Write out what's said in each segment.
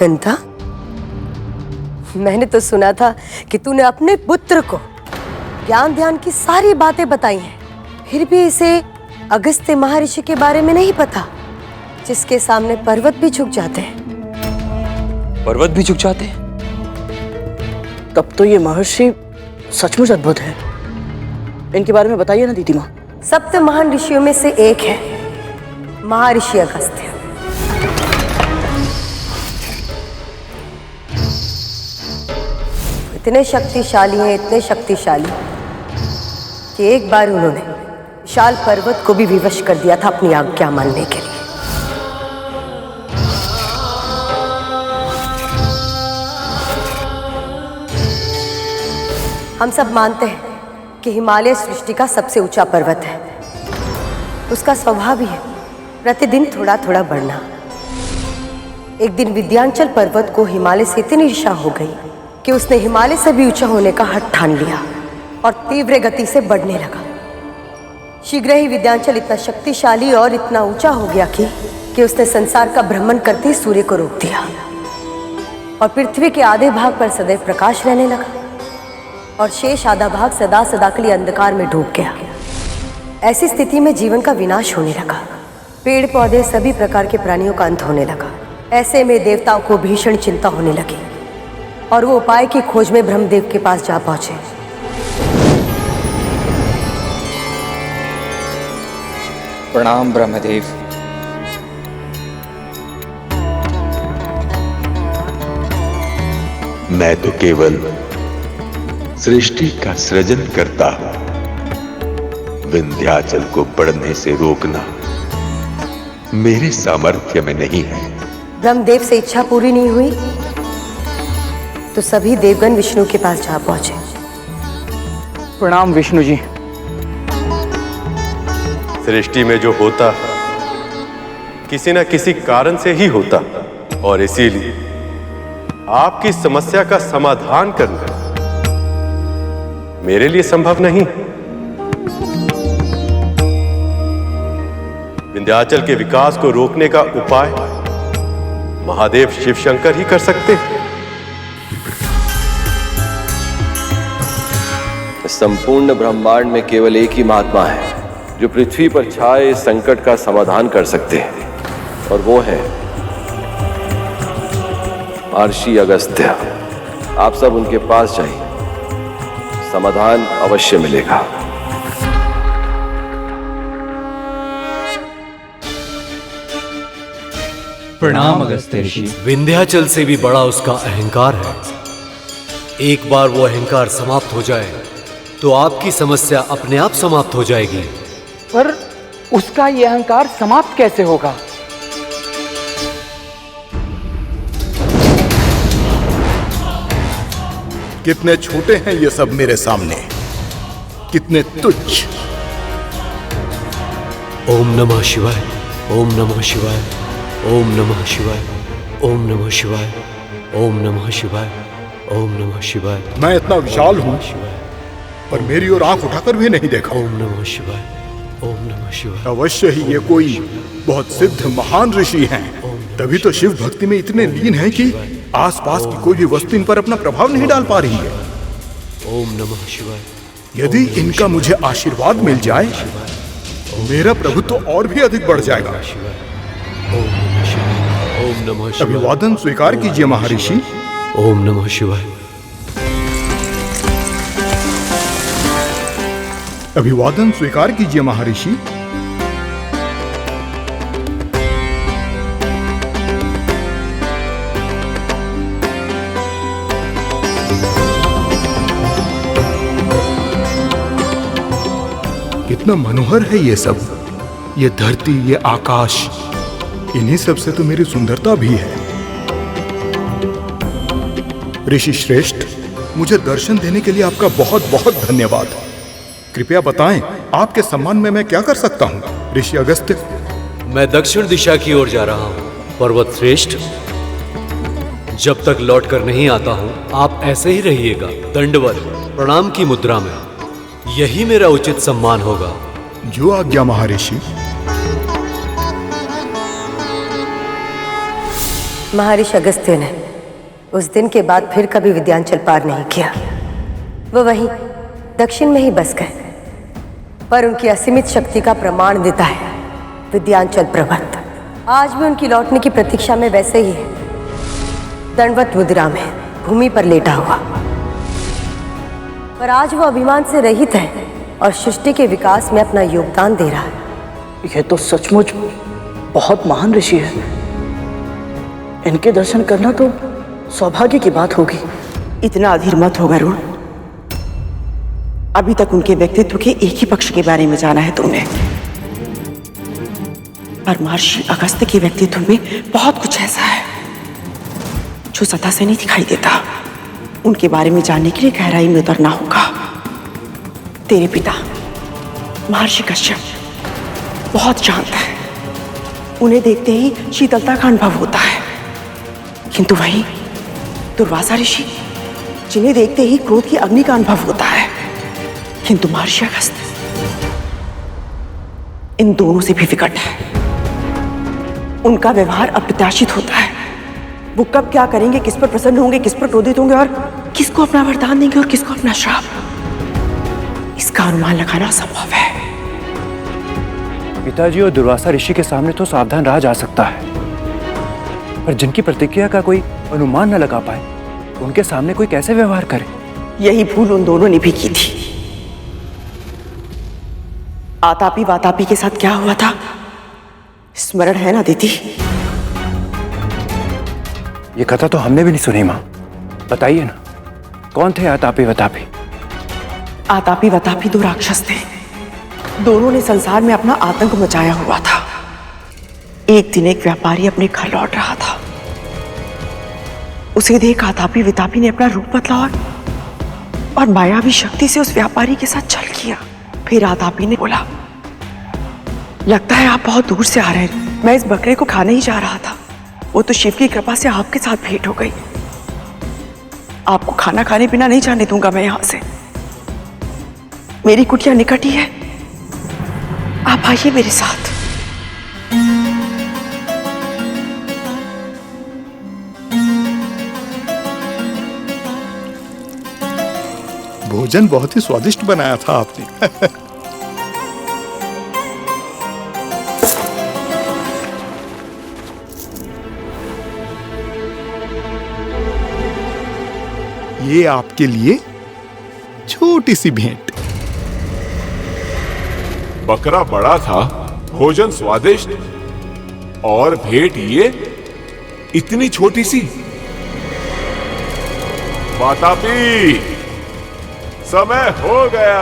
विंता, मैंने तो सुना था कि तूने अपने पुत्र को ज्ञान ध्यान की सारी बातें बताई हैं, फिर भी इसे अगस्त्य महर्षि के बारे में नहीं पता, जिसके सामने पर्वत भी झुक जाते हैं। पर्वत भी झुक जाते हैं? तब तो ये महर्षि सचमुच अद्भुत है। इनके बारे में बताइए ना दीदी माँ। सप्त महान ऋषियों में से एक है महर्षि अगस्त्य। इतने शक्तिशाली हैं, इतने शक्तिशाली कि एक बार उन्होंने विशाल पर्वत को भी विवश कर दिया था अपनी आज्ञा मानने के लिए। हम सब मानते हैं कि हिमालय सृष्टि का सबसे ऊंचा पर्वत है। उसका स्वभाव ही है प्रतिदिन थोड़ा थोड़ा बढ़ना। एक दिन विंध्याचल पर्वत को हिमालय से इतनी ईर्ष्या हो गई कि उसने हिमालय से भी ऊंचा होने का हठ ठान लिया और तीव्र गति से बढ़ने लगा। शीघ्र ही विंध्याचल इतना शक्तिशाली और इतना ऊंचा हो गया कि उसने संसार का भ्रमण करते ही सूर्य को रोक दिया और पृथ्वी के आधे भाग पर सदैव प्रकाश रहने लगा और शेष आधा भाग सदा सदा के लिए अंधकार में डूब गया। ऐसी स्थिति में जीवन का विनाश होने लगा। पेड़ पौधे सभी प्रकार के प्राणियों का अंत होने लगा। ऐसे में देवताओं को भीषण चिंता होने लगी और वो उपाय की खोज में ब्रह्मदेव के पास जा पहुंचे। प्रणाम ब्रह्मदेव। मैं तो केवल सृष्टि का सृजन करता हूं। विंध्याचल को बढ़ने से रोकना मेरे सामर्थ्य में नहीं है। ब्रह्मदेव से इच्छा पूरी नहीं हुई तो सभी देवगण विष्णु के पास जा पहुंचे। प्रणाम विष्णु जी। सृष्टि में जो होता किसी न किसी कारण से ही होता और इसीलिए आपकी समस्या का समाधान करना मेरे लिए संभव नहीं। विंध्याचल के विकास को रोकने का उपाय महादेव शिव शंकर ही कर सकते हैं। संपूर्ण ब्रह्मांड में केवल एक ही महात्मा है जो पृथ्वी पर छाए इस संकट का समाधान कर सकते हैं और वो है महर्षि अगस्त्य। आप सब उनके पास जाइए, समाधान अवश्य मिलेगा। प्रणाम अगस्त्य ऋषि। विंध्याचल से भी बड़ा उसका अहंकार है। एक बार वो अहंकार समाप्त हो जाए तो आपकी समस्या अपने आप समाप्त हो जाएगी। पर उसका ये अहंकार समाप्त कैसे होगा? कितने छोटे हैं ये सब मेरे सामने, कितने तुच्छ। ओम नमः शिवाय, ओम नमः शिवाय, ओम नमः शिवाय, ओम नमः शिवाय, ओम नमः शिवाय, ओम नमः शिवाय। मैं इतना विशाल हूं पर मेरी ओर आंख उठाकर भी नहीं देखा। ओम नमः शिवाय, ओम नमः शिवाय। अवश्य ही ये कोई बहुत सिद्ध महान ऋषि हैं। तभी तो शिव भक्ति में इतने लीन हैं कि आसपास की कोई भी वस्तु इन पर अपना प्रभाव नहीं डाल पा रही है। ओम नमः शिवाय। यदि इनका मुझे आशीर्वाद मिल जाए मेरा प्रभुत्व तो और भी अधिक बढ़ जाएगा। ओम नमः शिवाय। अभिवादन स्वीकार कीजिए महर्षि। ओम नमः शिवाय। अभिवादन स्वीकार कीजिए महर्षि। कितना मनोहर है ये सब, ये धरती, ये आकाश। इन्हीं सब से तो मेरी सुंदरता भी है। ऋषि श्रेष्ठ, मुझे दर्शन देने के लिए आपका बहुत बहुत धन्यवाद। कृपया बताएं, आपके सम्मान में मैं क्या कर सकता हूं? ऋषि अगस्त्य। मैं दक्षिण दिशा की ओर जा रहा हूं। पर्वत श्रेष्ठ, जब तक लौट कर नहीं आता हूं आप ऐसे ही रहिएगा, दंडवत प्रणाम की मुद्रा में। यही मेरा उचित सम्मान होगा। जो आज्ञा महर्षि। महर्षि अगस्त्य ने उस दिन के बाद फिर कभी विद्यांचल पार नहीं किया। वो वहीं दक्षिण में ही बस गए। पर उनकी असीमित शक्ति का प्रमाण देता है विद्यांचल पर्वत आज भी उनकी लौटने की प्रतीक्षा में वैसे ही है, दंडवत मुद्रा में भूमि पर लेटा हुआ। पर आज वो अभिमान से रहित है और सृष्टि के विकास में अपना योगदान दे रहा है। यह तो सचमुच बहुत महान ऋषि है। इनके दर्शन करना तो सौभाग्य की बात होगी। इतना अधीर मत हो गरुड़। अभी तक उनके व्यक्तित्व के एक ही पक्ष के बारे में जाना है तुमने, पर महर्षि अगस्त्य के व्यक्तित्व में बहुत कुछ ऐसा है जो सतह से नहीं दिखाई देता। उनके बारे में जानने के लिए गहराई में उतरना होगा। तेरे पिता महर्षि कश्यप बहुत शांत है। उन्हें देखते ही शीतलता का अनुभव होता है, किंतु वहीं दुर्वासा ऋषि, जिन्हें देखते ही क्रोध की अग्नि का अनुभव होता है, किंतु महर्षि अगस्त्य इन दोनों से भी विकट है। उनका व्यवहार अप्रत्याशित होता है। वो कब क्या करेंगे, किस पर प्रसन्न होंगे, किस पर क्रोधित होंगे और किसको अपना वरदान देंगे और किसको अपना श्राप, इसका अनुमान लगाना असंभव है। पिताजी और दुर्वासा ऋषि के सामने तो सावधान रहा जा सकता है, पर जिनकी प्रतिक्रिया का कोई अनुमान न लगा पाए, उनके सामने कोई कैसे व्यवहार करे? यही भूल उन दोनों ने भी की थी। आतापी वातापी के साथ क्या हुआ था, स्मरण है ना दीदी? ये कथा तो हमने भी नहीं सुनी माँ, बताइए ना, कौन थे आतापी वतापी? आतापी वतापी दो राक्षस थे। दोनों ने संसार में अपना आतंक मचाया हुआ था। एक दिन एक व्यापारी अपने घर लौट रहा था। उसे देख आतापी वितापी ने अपना रूप बदला और मायावी शक्ति से उस व्यापारी के साथ छल किया। फिर आतापी ने बोला, लगता है आप बहुत दूर से आ रहे हैं। मैं इस बकरे को खाने ही जा रहा था, वो तो शिव की कृपा से आपके साथ भेंट हो गई। आपको खाना खाने बिना नहीं जाने दूंगा मैं यहां से। मेरी कुटिया निकट ही है, आप आइए मेरे साथ। भोजन बहुत ही स्वादिष्ट बनाया था आपने। ये आपके लिए छोटी सी भेंट। बकरा बड़ा था, भोजन स्वादिष्ट, और भेंट ये इतनी छोटी सी। वातापी, समय हो गया।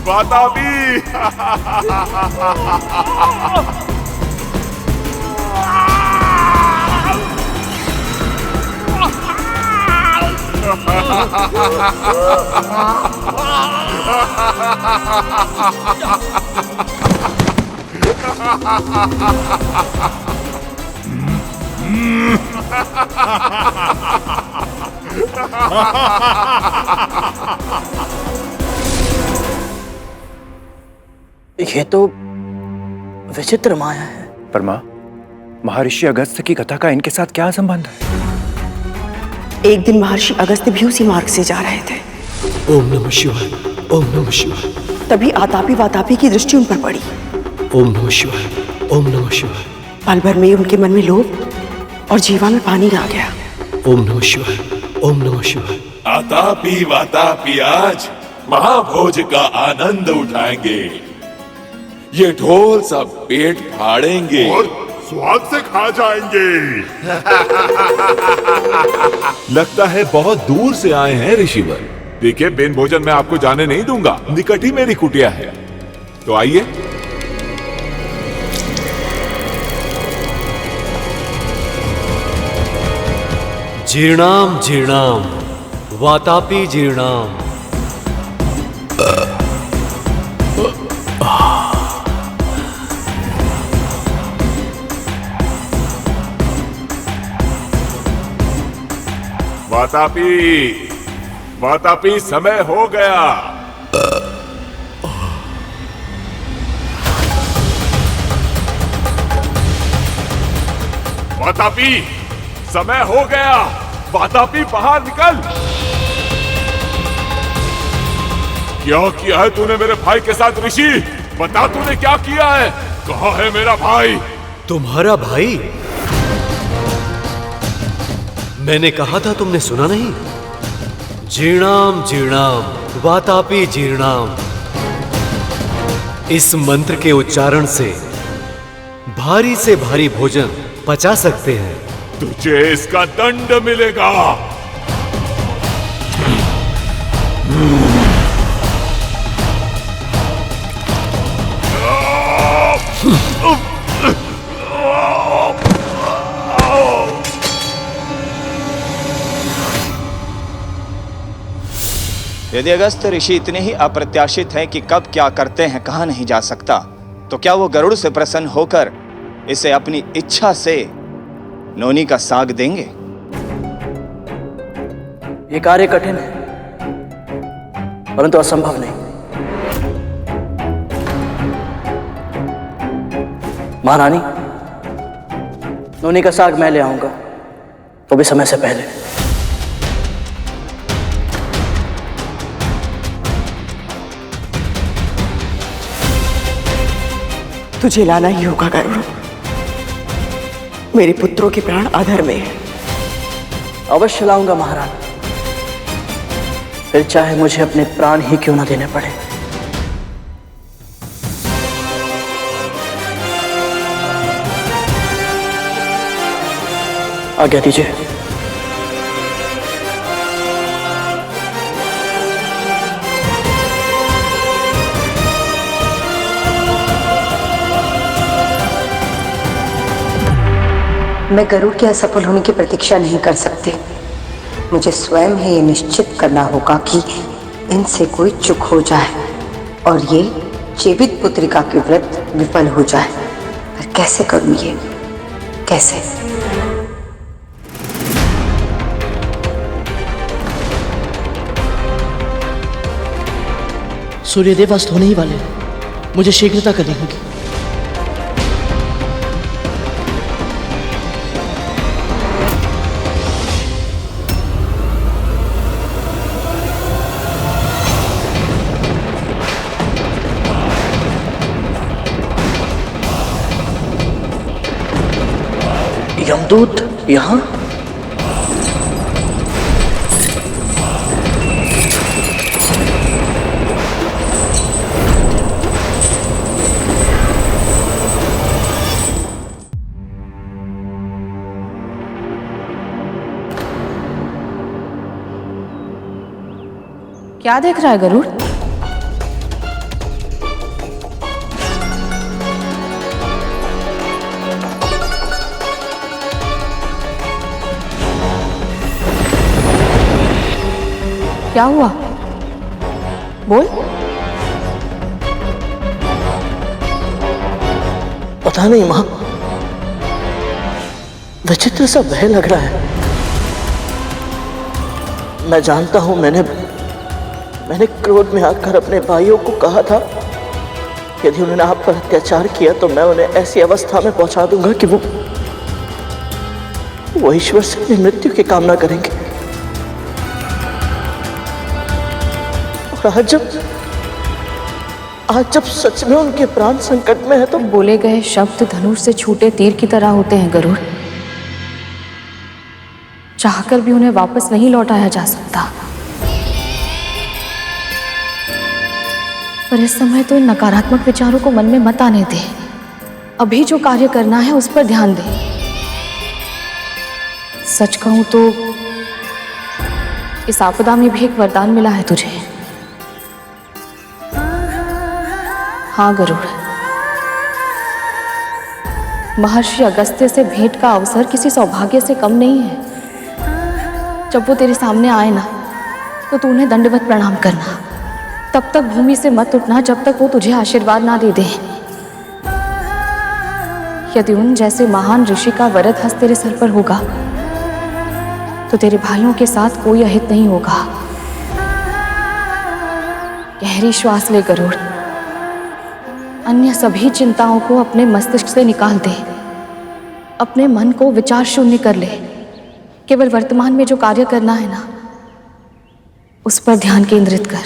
वातापी, ये तो विचित्र माया है। पर माँ, महर्षि अगस्त्य की कथा का इनके साथ क्या संबंध है? एक दिन महर्षि अगस्त्य भी उसी मार्ग से जा रहे थे। ओम नमः शिवाय, ओम नमः शिवाय। तभी आतापी वातापी की दृष्टि उन पर पड़ी। ओम नमः शिवाय, ओम नमः शिवाय। पल भर में उनके मन में लोभ और जीवा में पानी आ गया। ओम नमः शिवाय, ओम नमः शिवाय। आतापी वातापी आज महाभोज का आनंद उठाएंगे। ये ढोल सब पेट फाड़ेंगे और स्वाद से खा जाएंगे। लगता है बहुत दूर से आए हैं ऋषिवर। देखिए, बिन भोजन मैं आपको जाने नहीं दूंगा। निकट ही मेरी कुटिया है, तो आइए। जीर्णाम जीर्णाम वातापी जीर्णाम। वातापी, वातापी, समय हो गया। वातापी, समय हो गया। वातापी, बाहर निकल। क्या किया है तूने मेरे भाई के साथ ऋषि? बता तूने क्या किया है? कहाँ है मेरा भाई? तुम्हारा भाई? मैंने कहा था, तुमने सुना नहीं? जीर्णाम जीर्णाम वातापी जीर्णाम। इस मंत्र के उच्चारण से भारी से भारी भोजन पचा सकते हैं। तुझे इसका दंड मिलेगा। यदि अगस्त ऋषि इतने ही अप्रत्याशित हैं कि कब क्या करते हैं कहा नहीं जा सकता, तो क्या वो गरुड़ से प्रसन्न होकर इसे अपनी इच्छा से नोनी का साग देंगे? ये कार्य कठिन है, परंतु असंभव नहीं। महारानी, नोनी का साग मैं ले आऊंगा, तो भी समय से पहले। तुझे लाना ही होगा गरुड़। मेरे पुत्रों के प्राण अधर में है। अवश्य लाऊंगा महारानी, फिर चाहे मुझे अपने प्राण ही क्यों ना देने पड़े। आज्ञा दीजिए। मैं गरुड़ के असफल होने की प्रतीक्षा नहीं कर सकती। मुझे स्वयं ही ये निश्चित करना होगा कि इनसे कोई चूक हो जाए और ये जीवित पुत्रिका के व्रत विफल हो जाए। पर कैसे करूं ये? कैसे? सूर्यदेव अस्त होने ही वाले हैं। मुझे शीघ्रता करनी होगी। यमदूत यहाँ? क्या देख रहा है गरुड़? क्या हुआ? बोल। पता नहीं मां, विचित्र सा भय लग रहा है। मैं जानता हूं मैंने क्रोध में आकर अपने भाइयों को कहा था, यदि उन्होंने आप पर अत्याचार किया तो मैं उन्हें ऐसी अवस्था में पहुंचा दूंगा कि वो ईश्वर से अपनी मृत्यु की कामना करेंगे। और आज जब सच में उनके प्राण संकट में है तो बोले गए शब्द धनुष से छूटे तीर की तरह होते हैं गरुड़। चाहकर भी उन्हें वापस नहीं लौटाया जा सकता। पर इस समय तो इन नकारात्मक विचारों को मन में मत आने दे। अभी जो कार्य करना है उस पर ध्यान दे। सच कहूं तो इस आपदा में भी एक वरदान मिला है तुझे। हाँ गरुड़, महर्षि अगस्त्य से भेंट का अवसर किसी सौभाग्य से कम नहीं है। जब वो तेरे सामने आए ना, तो तू उन्हें दंडवत प्रणाम करना। तब तक भूमि से मत उठना जब तक वो तुझे आशीर्वाद ना दे दे। यदि उन जैसे महान ऋषि का वरद हस्त तेरे सर पर होगा तो तेरे भाइयों के साथ कोई अहित नहीं होगा। गहरी श्वास ले गरुड़, अन्य सभी चिंताओं को अपने मस्तिष्क से निकाल दे। अपने मन को विचार शून्य कर ले। केवल वर्तमान में जो कार्य करना है ना, उस पर ध्यान केंद्रित कर।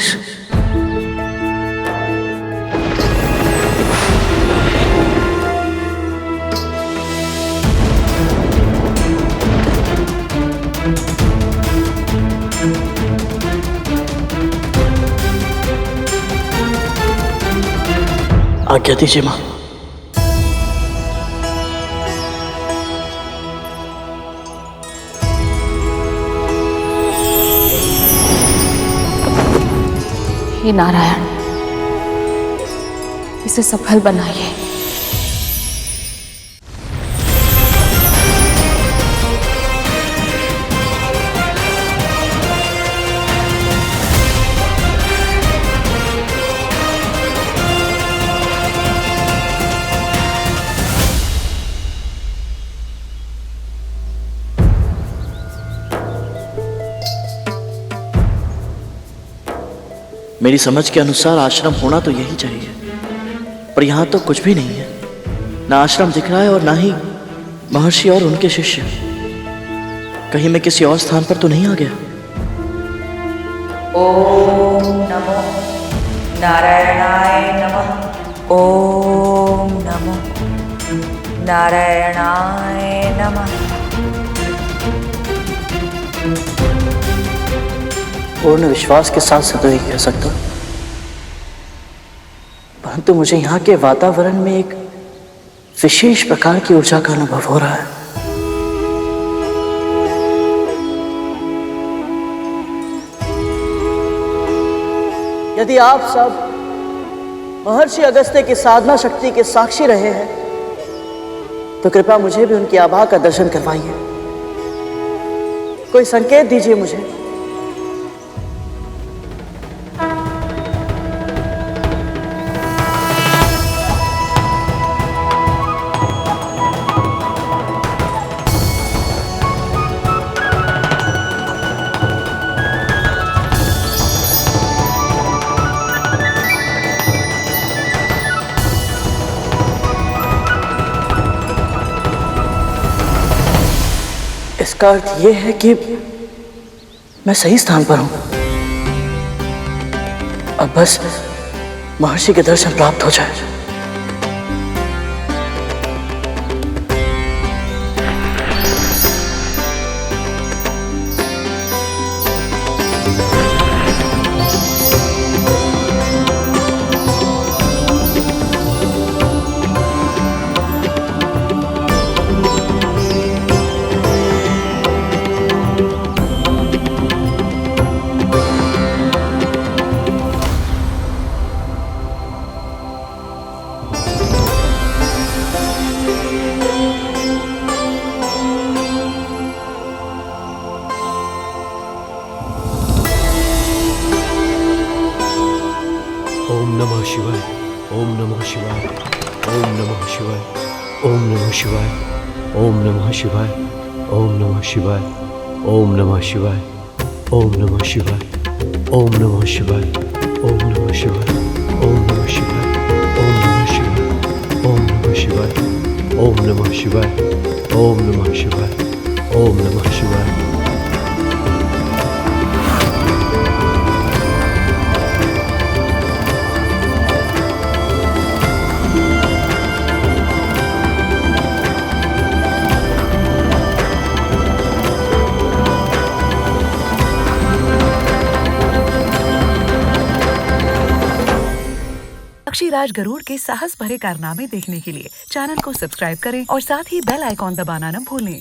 आज्ञा दीजिए मां। हे नारायण, इसे सफल बनाइए। मेरी समझ के अनुसार आश्रम होना तो यही चाहिए, पर यहां तो कुछ भी नहीं है। ना आश्रम दिख रहा है और ना ही महर्षि और उनके शिष्य। कहीं मैं किसी और स्थान पर तो नहीं आ गया? ओम नमो नारायणाय नमः। ओम नमो नारायणाय नमः। पूर्ण विश्वास के साथ से तो नहीं कह सकता, परंतु मुझे यहाँ के वातावरण में एक विशेष प्रकार की ऊर्जा का अनुभव हो रहा है। यदि आप सब महर्षि अगस्त्य की साधना शक्ति के साक्षी रहे हैं, तो कृपया मुझे भी उनकी आभा का दर्शन करवाइए। कोई संकेत दीजिए मुझे। इसका अर्थ यह है कि मैं सही स्थान पर हूं। अब बस महर्षि के दर्शन प्राप्त हो जाए। ओम नमः शिवाय। ओम नमः शिवाय। ओम नमः शिवाय। ओम नमः शिवाय। ओम नमः शिवाय। ओम नमः शिवाय। ओम नमः शिवाय। ओम नमः शिवाय। ओम नमः शिवाय। ओम नमः शिवाय। ओम नमः शिवाय। ओम नमः शिवाय। ओम नमः शिवाय। ओम नमः शिवाय। ओम नमः शिवाय। ओम नमः शिवाय। राज गरुड़ के साहस भरे कारनामे देखने के लिए चैनल को सब्सक्राइब करें और साथ ही बेल आइकॉन दबाना न भूलें।